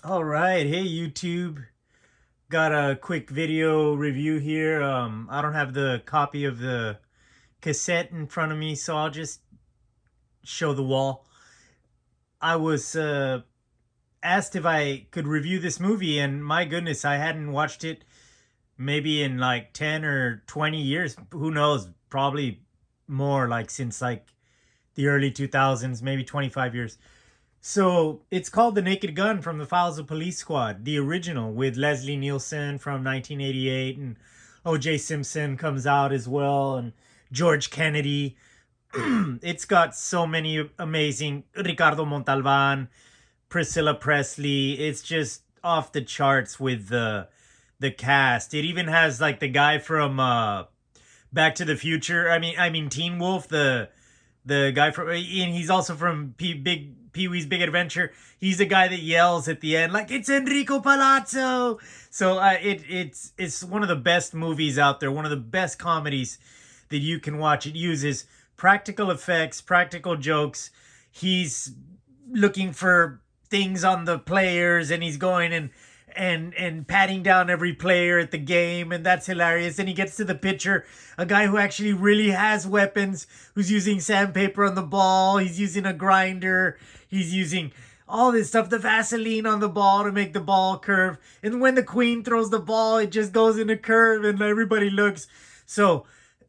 All right, hey YouTube. Got a quick video review here. I don't have the copy of the cassette in front of me, so I'll just show the wall. I was asked if I could review this movie, and my goodness, I hadn't watched it maybe in like 10 or 20 years. Who knows? Probably more, like since like the early 2000s, maybe 25 years. So it's called The Naked Gun from the Files of Police Squad, the original with Leslie Nielsen from 1988, and O.J. Simpson comes out as well, and George Kennedy. It's got so many amazing Ricardo Montalban, Priscilla Presley. It's just off the charts with the cast. It even has like the guy from Back to the Future. I mean Teen Wolf, the guy from, and he's also from Pee Wee's Big Adventure. He's the guy that yells at the end like it's Enrico Palazzo. So it's one of the best movies out there. One of the best comedies that you can watch. It uses practical effects, practical jokes. He's looking for things on the players, and he's going and patting down every player at the game, and that's hilarious. And he gets to the pitcher, a guy who actually really has weapons, who's using sandpaper on the ball, he's using a grinder, he's using all this stuff, the Vaseline on the ball to make the ball curve. And when the queen throws the ball, it just goes in a curve and everybody looks. So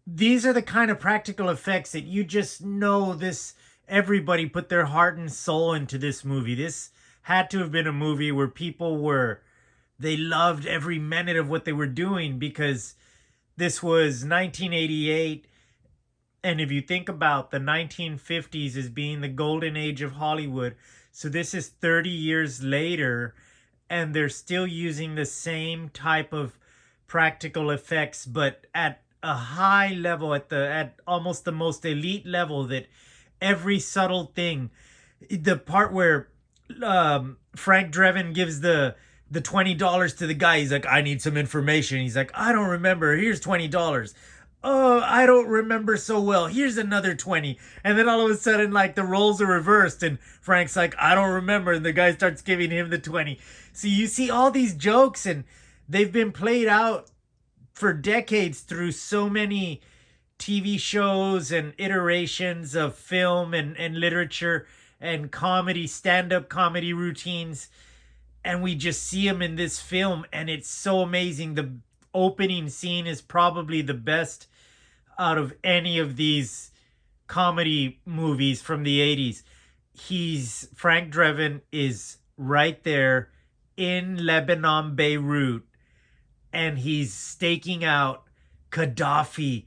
these are the kind of practical effects that you just know this, everybody put their heart and soul into this movie. This had to have been a movie where people were, they loved every minute of what they were doing, because this was 1988. And if you think about the 1950s as being the golden age of Hollywood, so this is 30 years later, and they're still using the same type of practical effects, but at a high level, at almost the most elite level, that every subtle thing, the part where Frank Drebin gives the $20 to the guy. He's like, I need some information. He's like, I don't remember. Here's $20. Oh, I don't remember so well. Here's another 20. And then all of a sudden, like, the roles are reversed, and Frank's like, I don't remember. And the guy starts giving him the 20. So you see all these jokes, and they've been played out for decades through so many TV shows and iterations of film and literature and comedy, stand up comedy routines. And we just see them in this film, and it's so amazing. The opening scene is probably the best out of any of these comedy movies from the 80s. Frank Drebin is right there in Lebanon, Beirut, and he's staking out Gaddafi,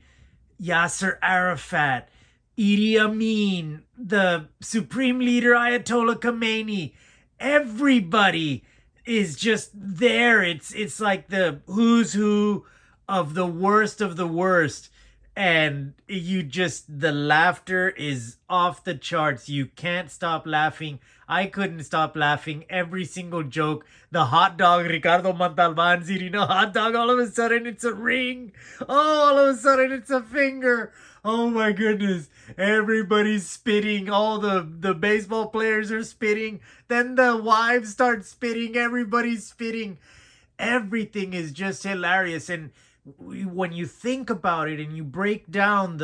Yasser Arafat, Idi Amin, the supreme leader Ayatollah Khomeini. Everybody is just there. It's like the who's who of the worst. And you just, the laughter is off the charts. You can't stop laughing. I couldn't stop laughing. Every single joke. The hot dog, Ricardo Montalban's eating a hot dog. All of a sudden it's a ring. Oh, all of a sudden it's a finger. Oh my goodness. Everybody's spitting. All the baseball players are spitting. Then the wives start spitting. Everybody's spitting. Everything is just hilarious. And when you think about it and you break down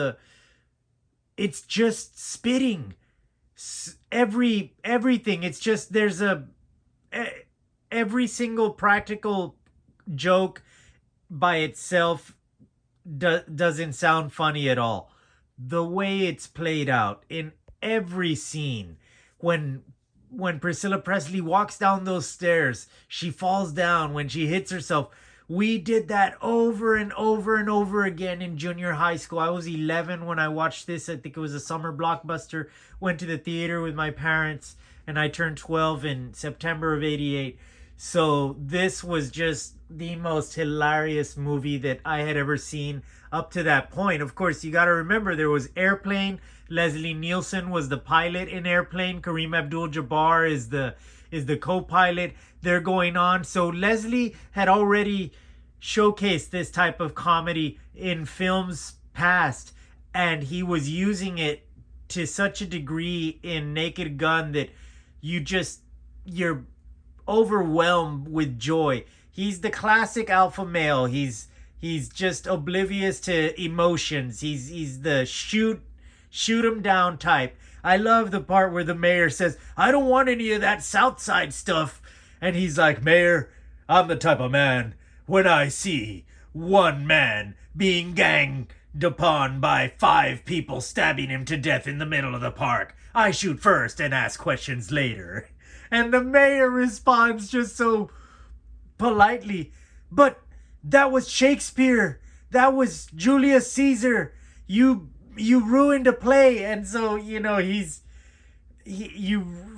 it's just spitting. Everything. It's just, there's every single practical joke by itself doesn't sound funny at all. The way it's played out in every scene, when Priscilla Presley walks down those stairs, she falls down when she hits herself. We did that over and over and over again in junior high school. I was 11 when I watched this. I think it was a summer blockbuster. Went to the theater with my parents, and I turned 12 in September of 88. So this was just the most hilarious movie that I had ever seen up to that point. Of course, you got to remember there was Airplane. Leslie Nielsen was the pilot in Airplane. Kareem Abdul-Jabbar is the co-pilot. They're going on. So Leslie had already showcased this type of comedy in films past, and he was using it to such a degree in Naked Gun that you just, you're overwhelmed with joy. He's the classic alpha male. He's just oblivious to emotions. He's the shoot him down type. I love the part where the mayor says, "I don't want any of that South Side stuff." And he's like, "Mayor, I'm the type of man, when I see one man being ganged upon by 5 people stabbing him to death in the middle of the park, I shoot first and ask questions later." And the mayor responds just so politely, "But that was Shakespeare. That was Julius Caesar. You ruined a play." And so, you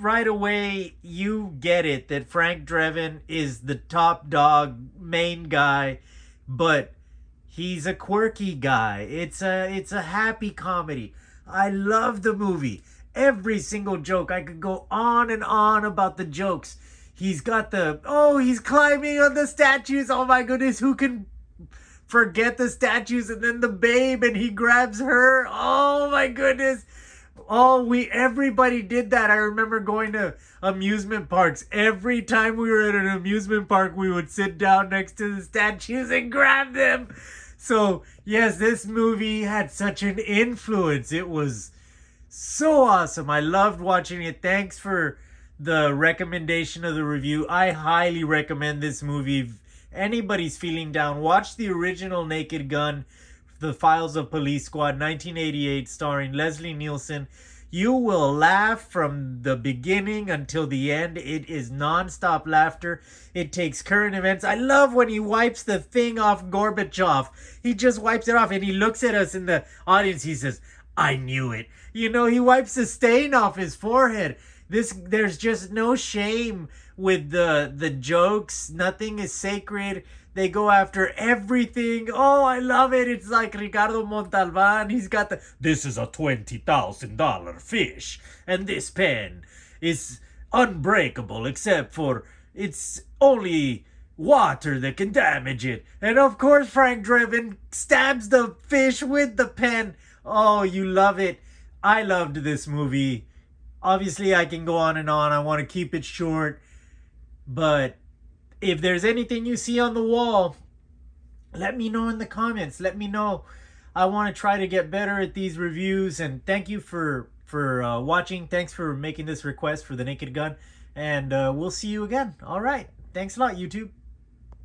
right away, you get it that Frank Drebin is the top dog, main guy, but he's a quirky guy. It's a happy comedy. I love the movie. Every single joke. I could go on and on about the jokes. He's got he's climbing on the statues. Oh my goodness, who can forget the statues? And then the babe, and he grabs her. Oh my goodness. Everybody did that. I remember going to amusement parks. Every time we were at an amusement park, we would sit down next to the statues and grab them. So, yes, this movie had such an influence. It was so awesome. I loved watching it. Thanks for the recommendation of the review. I highly recommend this movie. If anybody's feeling down, watch the original Naked Gun, The Files of Police Squad, 1988, starring Leslie Nielsen. You will laugh from the beginning until the end. It is non-stop laughter. It takes current events. I love when he wipes the thing off Gorbachev. He just wipes it off and he looks at us in the audience. He says, "I knew it." He wipes the stain off his forehead. There's just no shame with the jokes. Nothing is sacred. They go after everything. Oh, I love it. It's like Ricardo Montalban. He's got this is a $20,000 fish. And this pen is unbreakable except for it's only water that can damage it. And of course, Frank Drebin stabs the fish with the pen. Oh, you love it. I loved this movie. Obviously, I can go on and on. I want to keep it short. But if there's anything you see on the wall, let me know in the comments. Let me know. I want to try to get better at these reviews. And thank you for watching. Thanks for making this request for the Naked Gun. And we'll see you again. All right. Thanks a lot, YouTube.